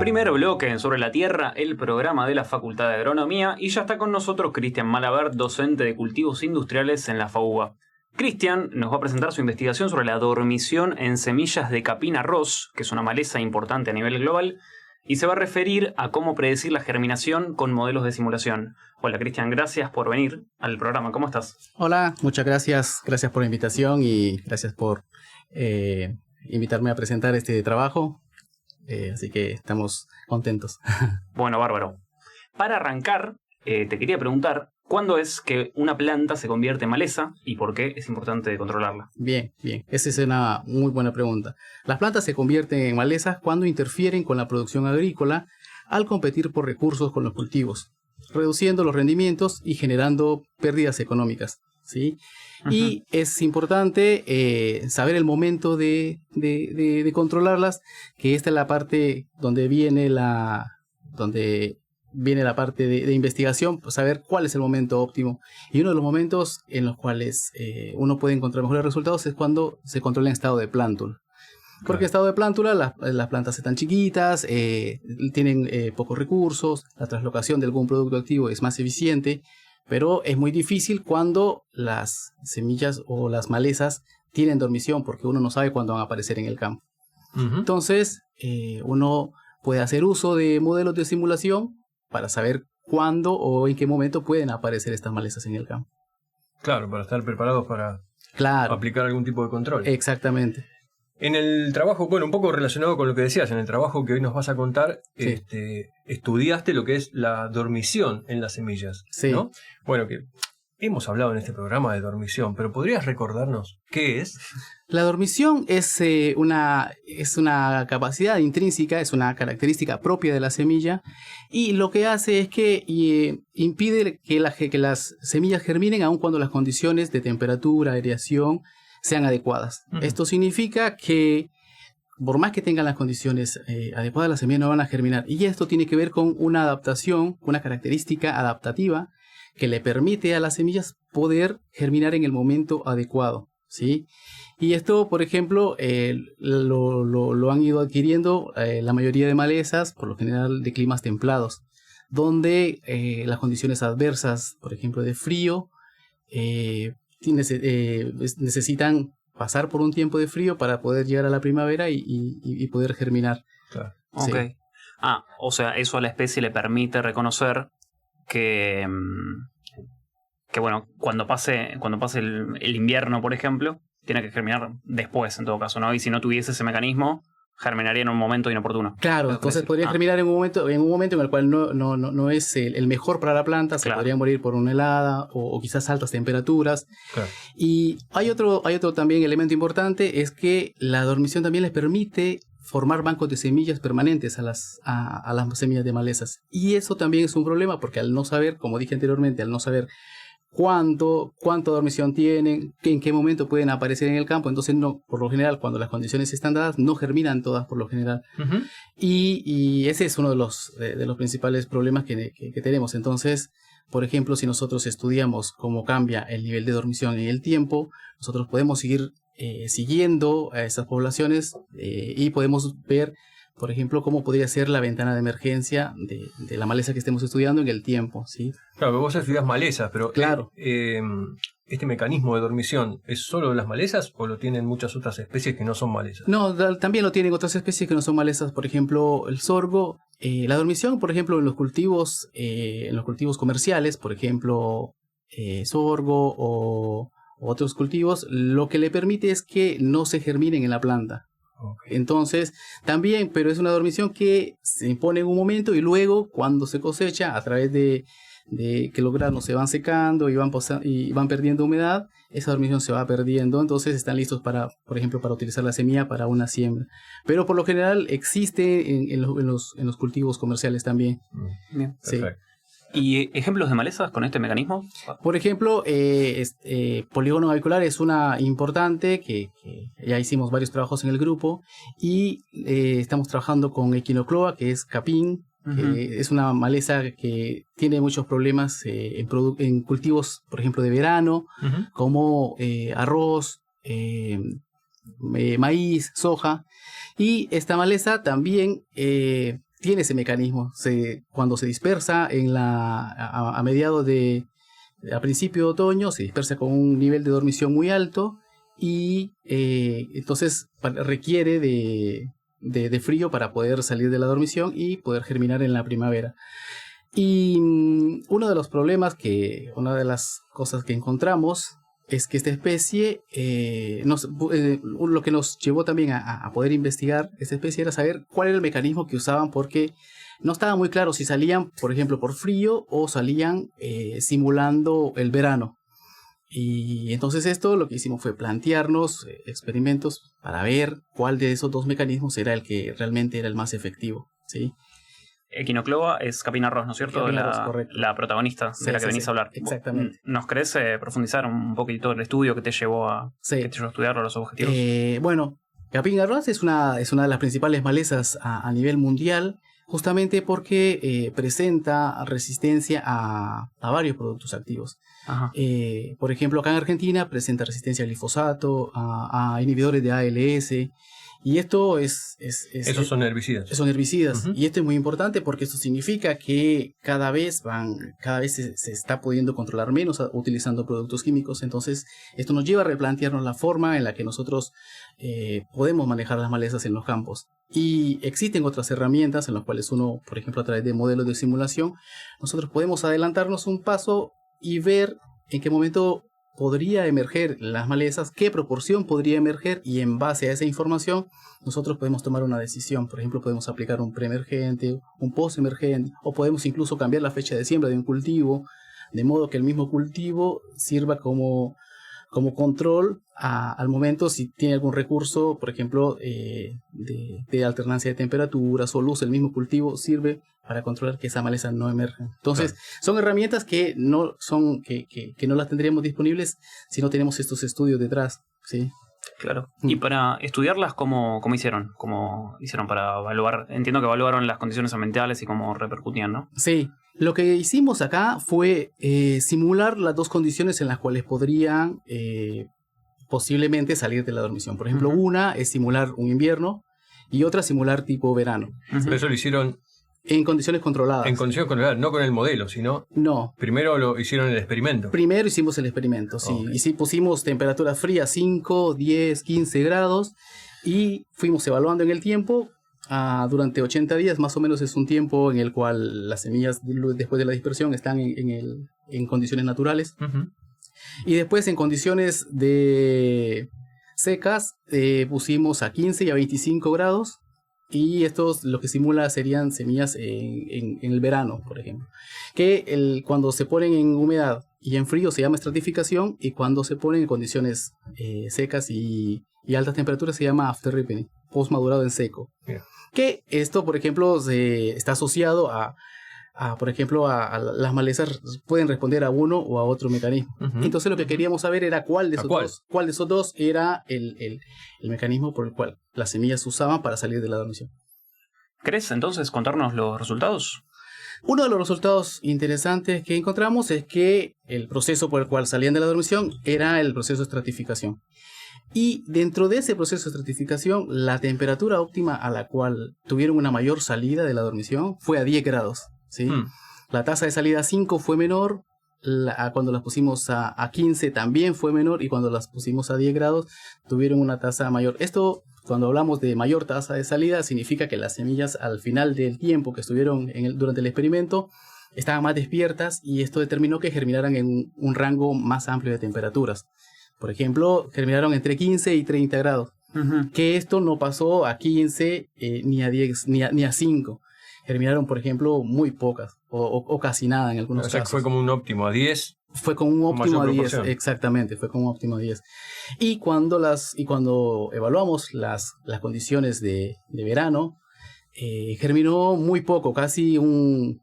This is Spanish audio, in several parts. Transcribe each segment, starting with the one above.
Primer bloque en Sobre la Tierra, el programa de la Facultad de Agronomía, y ya está con nosotros Cristian Malaber, docente de cultivos industriales en la FAUBA. Cristian nos va a presentar su investigación sobre la dormición en semillas de capín arroz, que es una maleza importante a nivel global, y se va a referir a cómo predecir la germinación con modelos de simulación. Hola Cristian, gracias por venir al programa, ¿cómo estás? Hola, muchas gracias, gracias por la invitación y gracias por invitarme a presentar este trabajo. Así que estamos contentos. Bueno, bárbaro. Para arrancar, te quería preguntar, ¿cuándo es que una planta se convierte en maleza y por qué es importante controlarla? Bien. Esa es una muy buena pregunta. Las plantas se convierten en malezas cuando interfieren con la producción agrícola al competir por recursos con los cultivos, reduciendo los rendimientos y generando pérdidas económicas, ¿sí? Uh-huh. Y es importante saber el momento de controlarlas, que esta es la parte donde viene la parte de investigación, pues saber cuál es el momento óptimo. Y uno de los momentos en los cuales uno puede encontrar mejores resultados es cuando se controla en estado de plántula. Porque en estado de plántula las plantas están chiquitas, tienen pocos recursos, la translocación de algún producto activo es más eficiente, pero es muy difícil cuando las semillas o las malezas tienen dormición, porque uno no sabe cuándo van a aparecer en el campo. Uh-huh. Entonces, uno puede hacer uso de modelos de simulación para saber cuándo o en qué momento pueden aparecer estas malezas en el campo. Claro, para estar preparados para aplicar algún tipo de control. Exactamente. En el trabajo, bueno, un poco relacionado con lo que decías, en el trabajo que hoy nos vas a contar, sí. Estudiaste lo que es la dormición en las semillas, sí. ¿No? Bueno, que hemos hablado en este programa de dormición, pero ¿podrías recordarnos qué es? La dormición es una capacidad intrínseca, es una característica propia de la semilla, y lo que hace es que impide que las semillas germinen aun cuando las condiciones de temperatura, aireación sean adecuadas. Uh-huh. Esto significa que por más que tengan las condiciones adecuadas, las semillas no van a germinar. Y esto tiene que ver con una adaptación, una característica adaptativa que le permite a las semillas poder germinar en el momento adecuado, ¿sí? Y esto, por ejemplo, lo han ido adquiriendo la mayoría de malezas, por lo general de climas templados, donde las condiciones adversas, por ejemplo, de frío, necesitan pasar por un tiempo de frío para poder llegar a la primavera y poder germinar. Claro. Sí. Ok. O sea, eso a la especie le permite reconocer que bueno, cuando pase el invierno, por ejemplo, tiene que germinar después, en todo caso, ¿no? Y si no tuviese ese mecanismo, germinaría en un momento inoportuno. Claro, entonces podría germinar en un momento en el cual no es el mejor para la planta, se podría morir por una helada o quizás altas temperaturas. Claro. Y hay otro también elemento importante, es que la dormición también les permite formar bancos de semillas permanentes a las semillas de malezas. Y eso también es un problema, porque al no saber, como dije anteriormente, al no saber cuánta dormición tienen, en qué momento pueden aparecer en el campo, entonces no, por lo general, cuando las condiciones están dadas, no germinan todas por lo general. Uh-huh. Y ese es uno de los principales problemas que tenemos. Entonces, por ejemplo, si nosotros estudiamos cómo cambia el nivel de dormición en el tiempo, nosotros podemos seguir siguiendo a estas poblaciones y podemos ver, por ejemplo, cómo podría ser la ventana de emergencia de la maleza que estemos estudiando en el tiempo, ¿sí? Claro, que vos estudias malezas, pero claro. ¿Este mecanismo de dormición es solo de las malezas o lo tienen muchas otras especies que no son malezas? No, también lo tienen otras especies que no son malezas, por ejemplo, el sorgo. La dormición, por ejemplo, en los cultivos comerciales, por ejemplo, sorgo o otros cultivos, lo que le permite es que no se germinen en la planta. Okay. Entonces, también, pero es una dormición que se impone en un momento y luego, cuando se cosecha, a través de que los granos se van secando y van perdiendo humedad, esa dormición se va perdiendo, entonces están listos por ejemplo, para utilizar la semilla para una siembra. Pero por lo general existe en los cultivos comerciales también. Bien, perfecto. Sí. ¿Y ejemplos de malezas con este mecanismo? Por ejemplo, polígono avicular es una importante que ya hicimos varios trabajos en el grupo y estamos trabajando con Echinocloa, que es capín, que es una maleza que tiene muchos problemas en cultivos, por ejemplo, de verano, como arroz, maíz, soja. Y esta maleza también tiene ese mecanismo. Cuando se dispersa a mediados a principio de otoño, se dispersa con un nivel de dormición muy alto y entonces requiere de frío para poder salir de la dormición y poder germinar en la primavera. Y uno de los problemas una de las cosas que encontramos es que esta especie, lo que nos llevó también a poder investigar esta especie era saber cuál era el mecanismo que usaban, porque no estaba muy claro si salían, por ejemplo, por frío o salían simulando el verano. Y entonces lo que hicimos fue plantearnos experimentos para ver cuál de esos dos mecanismos era el que realmente era el más efectivo, ¿sí? Echinocloa es Capina Ross, ¿no es cierto? La protagonista de la que venís a hablar. Exactamente. ¿Nos querés profundizar un poquito el estudio que te llevó a estudiar los objetivos? Bueno, Capina Ross es una de las principales malezas a nivel mundial, justamente porque presenta resistencia a varios productos activos. Por ejemplo, acá en Argentina presenta resistencia al glifosato, a inhibidores de ALS. Y esto esos son herbicidas. Son herbicidas. Y esto es muy importante porque esto significa que cada vez se está pudiendo controlar menos utilizando productos químicos. Entonces, esto nos lleva a replantearnos la forma en la que nosotros podemos manejar las malezas en los campos. Y existen otras herramientas en las cuales uno, por ejemplo, a través de modelos de simulación, nosotros podemos adelantarnos un paso y ver en qué momento podría emerger las malezas, qué proporción podría emerger, y en base a esa información nosotros podemos tomar una decisión. Por ejemplo, podemos aplicar un preemergente, un postemergente, o podemos incluso cambiar la fecha de siembra de un cultivo, de modo que el mismo cultivo sirva como control al momento si tiene algún recurso, por ejemplo, de alternancia de temperaturas o luz. El mismo cultivo sirve para controlar que esa maleza no emerja. Entonces, son herramientas que no las tendríamos disponibles si no tenemos estos estudios detrás, ¿sí? Claro. Y para estudiarlas, ¿cómo hicieron? ¿Cómo hicieron para evaluar? Entiendo que evaluaron las condiciones ambientales y cómo repercutían, ¿no? Sí. Lo que hicimos acá fue simular las dos condiciones en las cuales podrían posiblemente salir de la dormición. Por ejemplo, una es simular un invierno y otra simular tipo verano. Pero eso lo hicieron en condiciones controladas. En condiciones controladas, no con el modelo, sino... No. Primero lo hicieron el experimento. Primero hicimos el experimento, sí. Okay. Y sí pusimos temperatura fría 5, 10, 15 grados y fuimos evaluando en el tiempo. Durante 80 días más o menos es un tiempo en el cual las semillas después de la dispersión están en condiciones naturales. Y después en condiciones secas pusimos a 15 y a 25 grados. Y estos lo que simula serían semillas en el verano, por ejemplo. Que cuando se ponen en humedad y en frío se llama estratificación, y cuando se ponen en condiciones secas y altas temperaturas se llama after ripening, post madurado en seco. Yeah. Que esto, por ejemplo, está asociado por ejemplo, a las malezas pueden responder a uno o a otro mecanismo. Entonces lo que queríamos saber era cuál de esos dos era el mecanismo por el cual las semillas se usaban para salir de la dormición. ¿Querés entonces contarnos los resultados? Uno de los resultados interesantes que encontramos es que el proceso por el cual salían de la dormición era el proceso de estratificación. Y dentro de ese proceso de estratificación, la temperatura óptima a la cual tuvieron una mayor salida de la dormición fue a 10 grados. ¿Sí? La tasa de salida a 5 fue menor, cuando las pusimos a 15 también fue menor, y cuando las pusimos a 10 grados tuvieron una tasa mayor. Esto, cuando hablamos de mayor tasa de salida, significa que las semillas al final del tiempo que estuvieron durante el experimento estaban más despiertas, y esto determinó que germinaran en un rango más amplio de temperaturas. Por ejemplo, germinaron entre 15 y 30 grados, que esto no pasó a 15 ni a 10 ni a 5. Germinaron, por ejemplo, muy pocas o casi nada en algunos casos. Fue como un óptimo a 10. Fue como un óptimo a 10, exactamente, fue como un óptimo a 10. Y cuando evaluamos las condiciones de verano, germinó muy poco, casi un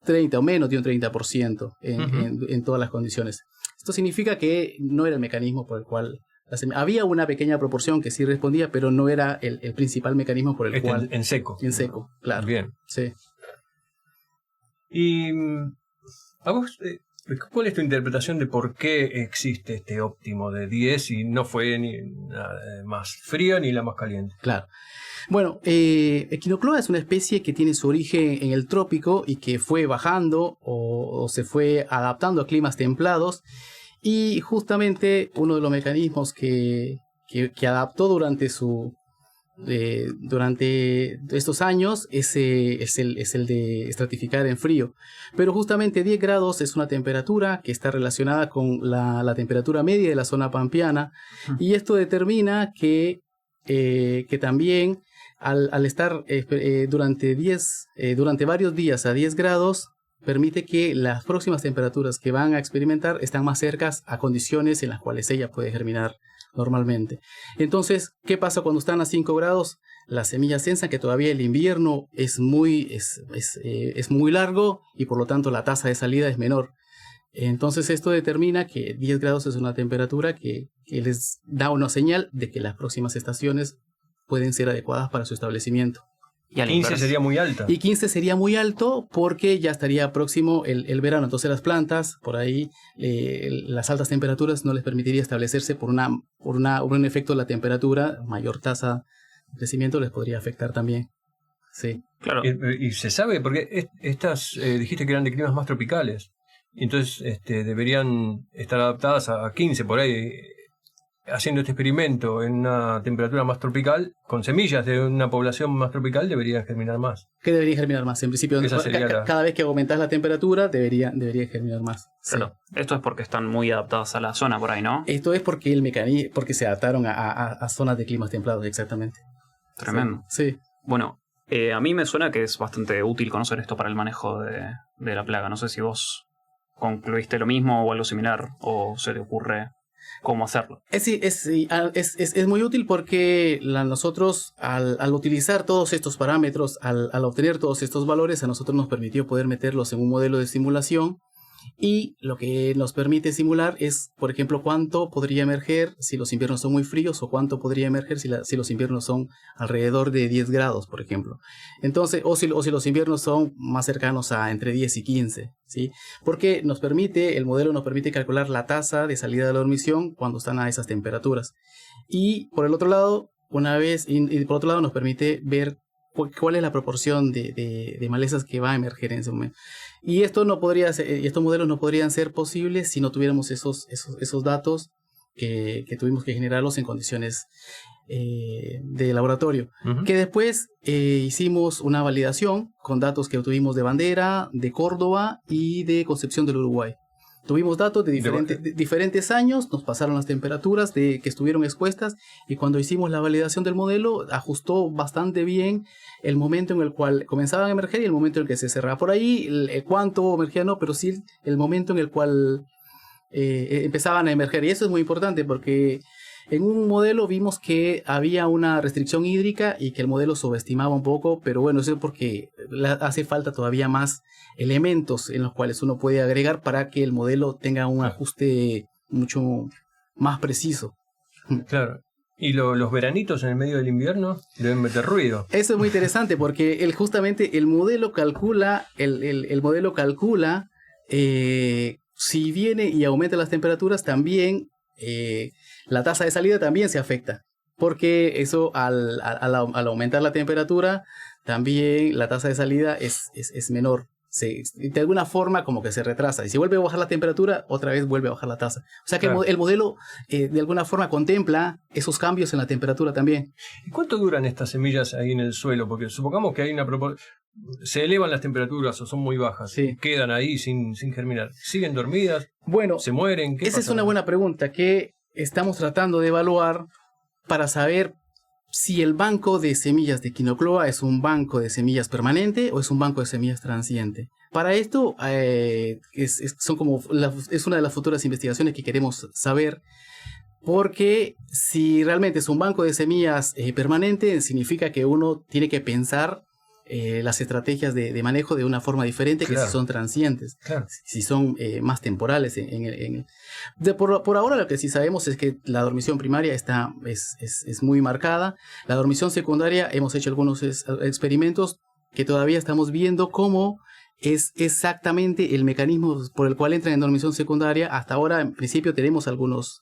30 o menos de un 30% en todas las condiciones. Esto significa que no era el mecanismo por el cual... Había una pequeña proporción que sí respondía, pero no era el principal mecanismo por el cual... En seco. En seco, claro. Bien. Sí. Y a vos, ¿Cuál es tu interpretación de por qué existe este óptimo de 10 y no fue ni la más fría ni la más caliente? Claro. Bueno, Echinocloa es una especie que tiene su origen en el trópico y que fue bajando o se fue adaptando a climas templados. Y justamente uno de los mecanismos que adaptó durante estos años es el de estratificar en frío. Pero justamente 10 grados es una temperatura que está relacionada con la temperatura media de la zona pampeana. Y esto determina que también al estar durante varios días a 10 grados, permite que las próximas temperaturas que van a experimentar están más cercas a condiciones en las cuales ella puede germinar normalmente. Entonces, ¿qué pasa cuando están a 5 grados? Las semillas sensan que todavía el invierno es muy largo y por lo tanto la tasa de salida es menor. Entonces esto determina que 10 grados es una temperatura que les da una señal de que las próximas estaciones pueden ser adecuadas para su establecimiento. Y 15 sería muy alta. Y 15 sería muy alto porque ya estaría próximo el verano. Entonces las plantas, por ahí, las altas temperaturas no les permitiría establecerse por un efecto de la temperatura. Mayor tasa de crecimiento les podría afectar también. Sí. Claro. Y se sabe, porque estas dijiste que eran de climas más tropicales. Entonces deberían estar adaptadas a 15 por ahí. Haciendo este experimento en una temperatura más tropical, con semillas de una población más tropical, deberían germinar más. ¿Qué debería germinar más? En principio, cada vez que aumentas la temperatura, debería germinar más. Claro. Sí. Esto es porque están muy adaptadas a la zona por ahí, ¿no? Esto es porque porque se adaptaron a zonas de climas templados, exactamente. Tremendo. Sí. Bueno, a mí me suena que es bastante útil conocer esto para el manejo de la plaga. No sé si vos concluiste lo mismo o algo similar, o se te ocurre cómo hacerlo. Es muy útil porque nosotros al utilizar todos estos parámetros, al obtener todos estos valores, a nosotros nos permitió poder meterlos en un modelo de simulación. Y lo que nos permite simular es, por ejemplo, cuánto podría emerger si los inviernos son muy fríos o cuánto podría emerger si los inviernos son alrededor de 10 grados, por ejemplo. Entonces, o si los inviernos son más cercanos a entre 10 y 15, ¿sí? Porque el modelo nos permite calcular la tasa de salida de la dormición cuando están a esas temperaturas. Y por el otro lado, nos permite ver cuál es la proporción de malezas que va a emerger en ese momento. Y estos modelos no podrían ser posibles si no tuviéramos esos datos que tuvimos que generarlos en condiciones de laboratorio. Uh-huh. Que después hicimos una validación con datos que obtuvimos de Bandera, de Córdoba y de Concepción del Uruguay. Tuvimos datos de diferentes años, nos pasaron las temperaturas que estuvieron expuestas y cuando hicimos la validación del modelo ajustó bastante bien el momento en el cual comenzaban a emerger y el momento en el que se cerraba. Por ahí cuánto emergía no, pero sí el momento en el cual empezaban a emerger. Y eso es muy importante porque en un modelo vimos que había una restricción hídrica y que el modelo subestimaba un poco, pero bueno, eso es porque hace falta todavía más elementos en los cuales uno puede agregar para que el modelo tenga un ajuste mucho más preciso. Claro. Y los veranitos en el medio del invierno deben meter ruido. Eso es muy interesante porque justamente el modelo calcula, si viene y aumenta las temperaturas, también la tasa de salida también se afecta. Porque eso al aumentar la temperatura, también la tasa de salida es menor. De alguna forma como que se retrasa. Y si vuelve a bajar la temperatura, otra vez vuelve a bajar la tasa. O sea que claro, el modelo de alguna forma contempla esos cambios en la temperatura también. ¿Y cuánto duran estas semillas ahí en el suelo? Porque supongamos que hay se elevan las temperaturas o son muy bajas. Sí. Quedan ahí sin germinar. ¿Siguen dormidas? Bueno, ¿se mueren? ¿Qué pasa? Es una buena pregunta que estamos tratando de evaluar para saber si el banco de semillas de Echinocloa es un banco de semillas permanente o es un banco de semillas transiente. Para esto es una de las futuras investigaciones que queremos saber, porque si realmente es un banco de semillas permanente, significa que uno tiene que pensar las estrategias de manejo de una forma diferente, claro, que si son transientes, claro, si son más temporales. Por ahora lo que sí sabemos es que la dormición primaria es muy marcada. La dormición secundaria hemos hecho algunos experimentos que todavía estamos viendo cómo es exactamente el mecanismo por el cual entran en dormición secundaria. Hasta ahora, en principio, tenemos algunos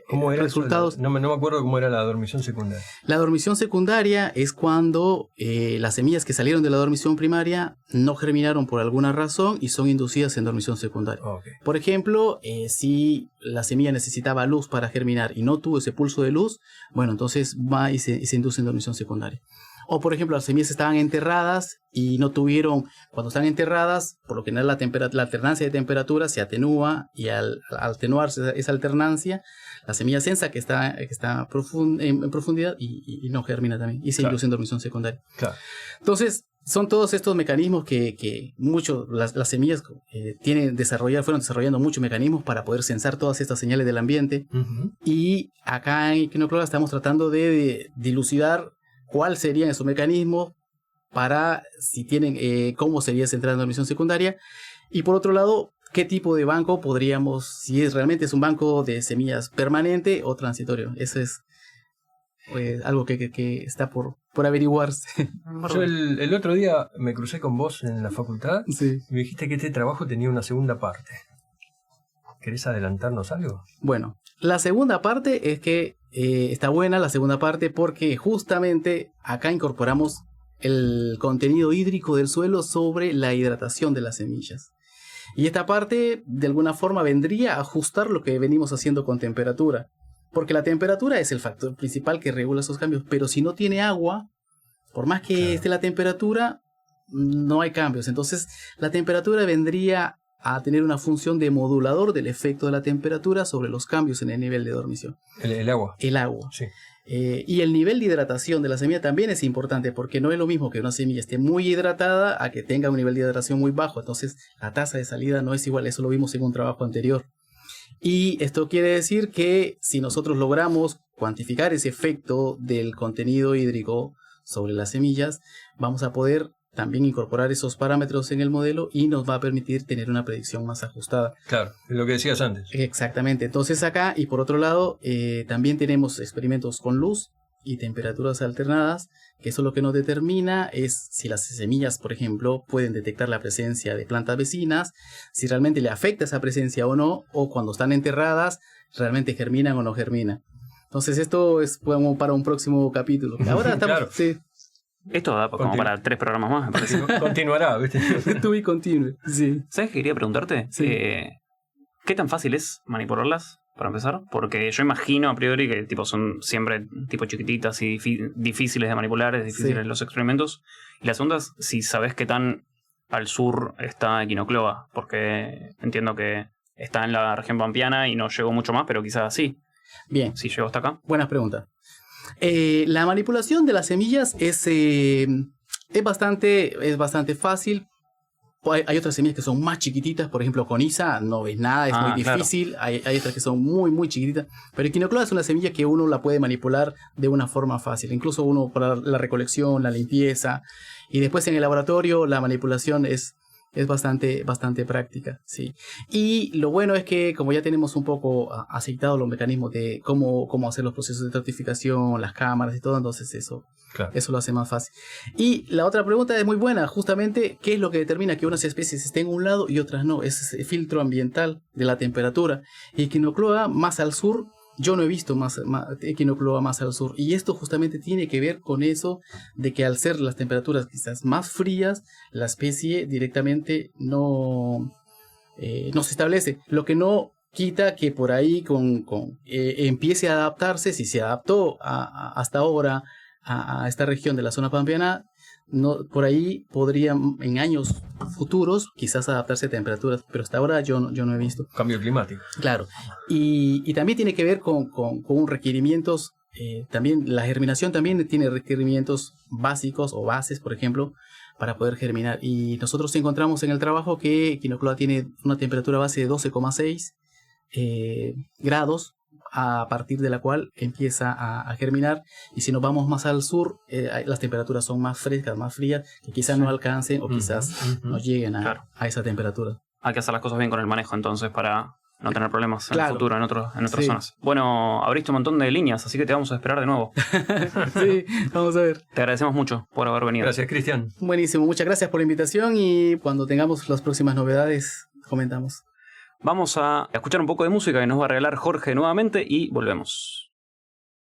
¿Cómo era resultados. No me acuerdo cómo era la dormición secundaria. La dormición secundaria es cuando las semillas que salieron de la dormición primaria no germinaron por alguna razón y son inducidas en dormición secundaria. Okay. Por ejemplo, si la semilla necesitaba luz para germinar y no tuvo ese pulso de luz, bueno, entonces va y se induce en dormición secundaria. O, por ejemplo, las semillas estaban enterradas y no tuvieron, cuando están enterradas, por lo general la alternancia de temperatura se atenúa y al atenuarse esa alternancia, la semilla sensa que está en profundidad y no germina también y se induce en dormición secundaria. Claro. Entonces, son todos estos mecanismos que las semillas fueron desarrollando muchos mecanismos para poder sensar todas estas señales del ambiente. Uh-huh. Y acá en Equinoclora estamos tratando de dilucidar cuáles serían esos mecanismos para si tienen cómo sería esa entrada en dormición secundaria. Y por otro lado, qué tipo de banco podríamos, si realmente es un banco de semillas permanente o transitorio. Eso es algo que está por averiguarse. Yo el otro día me crucé con vos en la facultad. Sí. Y me dijiste que este trabajo tenía una segunda parte. ¿Querés adelantarnos algo? Bueno, la segunda parte es que está buena la segunda parte porque justamente acá incorporamos el contenido hídrico del suelo sobre la hidratación de las semillas. Y esta parte de alguna forma vendría a ajustar lo que venimos haciendo con temperatura. Porque la temperatura es el factor principal que regula esos cambios. Pero si no tiene agua, por más que esté la temperatura, no hay cambios. Entonces la temperatura vendría a tener una función de modulador del efecto de la temperatura sobre los cambios en el nivel de dormición. El agua. El agua. Sí. Y el nivel de hidratación de la semilla también es importante porque no es lo mismo que una semilla esté muy hidratada a que tenga un nivel de hidratación muy bajo. Entonces la tasa de salida no es igual. Eso lo vimos en un trabajo anterior. Y esto quiere decir que si nosotros logramos cuantificar ese efecto del contenido hídrico sobre las semillas, vamos a poder también incorporar esos parámetros en el modelo y nos va a permitir tener una predicción más ajustada. Claro, es lo que decías antes. Exactamente. Entonces acá, y por otro lado, también tenemos experimentos con luz y temperaturas alternadas, que eso lo que nos determina es si las semillas, por ejemplo, pueden detectar la presencia de plantas vecinas, si realmente le afecta esa presencia o no, o cuando están enterradas, realmente germinan o no germinan. Entonces esto es como para un próximo capítulo. Ahora estamos... Claro. Sí. Esto da como para 3 programas más, me parece. Continuará, ¿viste? To be continued. Sí. ¿Sabes qué quería preguntarte? Sí. ¿Qué tan fácil es manipularlas, para empezar? Porque yo imagino a priori que tipo son siempre tipo chiquititas y difíciles de manipular, es difíciles los experimentos. Y la segunda es si sabes qué tan al sur está Equinocloa, porque entiendo que está en la región pampeana y no llegó mucho más, pero quizás sí. Bien. Si llegó hasta acá. Buenas preguntas. La manipulación de las semillas es bastante fácil. Hay otras semillas que son más chiquititas, por ejemplo Coniza, no ves nada, es muy difícil. Claro. Hay otras que son muy, muy chiquititas. Pero Equinocloa es una semilla que uno la puede manipular de una forma fácil. Incluso uno para la recolección, la limpieza. Y después en el laboratorio la manipulación es bastante práctica, sí. Y lo bueno es que como ya tenemos un poco aceitado los mecanismos de cómo hacer los procesos de estratificación, las cámaras y todo, entonces eso lo hace más fácil. Y la otra pregunta es muy buena, justamente, ¿qué es lo que determina que unas especies estén en un lado y otras no? Es el filtro ambiental de la temperatura. Y Equinocloa más al sur, yo no he visto más Equinocloa más al sur. Y esto justamente tiene que ver con eso de que al ser las temperaturas quizás más frías, la especie directamente no se establece. Lo que no quita que por ahí empiece a adaptarse, si se adaptó hasta ahora a esta región de la zona pampeana, por ahí podría en años futuros quizás adaptarse a temperaturas, pero hasta ahora yo no he visto. Cambio climático. Claro. Y también tiene que ver con requerimientos, también la germinación también tiene requerimientos básicos o bases, por ejemplo, para poder germinar. Y nosotros encontramos en el trabajo que Equinocloa tiene una temperatura base de 12,6 grados, a partir de la cual empieza a germinar. Y si nos vamos más al sur, las temperaturas son más frescas, más frías, que quizás no alcancen o quizás no lleguen a esa temperatura. Hay que hacer las cosas bien con el manejo entonces para no tener problemas en el futuro, en otras zonas. Bueno, abriste un montón de líneas, así que te vamos a esperar de nuevo. Sí, vamos a ver. Te agradecemos mucho por haber venido. Gracias, Cristian. Buenísimo, muchas gracias por la invitación y cuando tengamos las próximas novedades, comentamos. Vamos a escuchar un poco de música que nos va a regalar Jorge nuevamente y volvemos.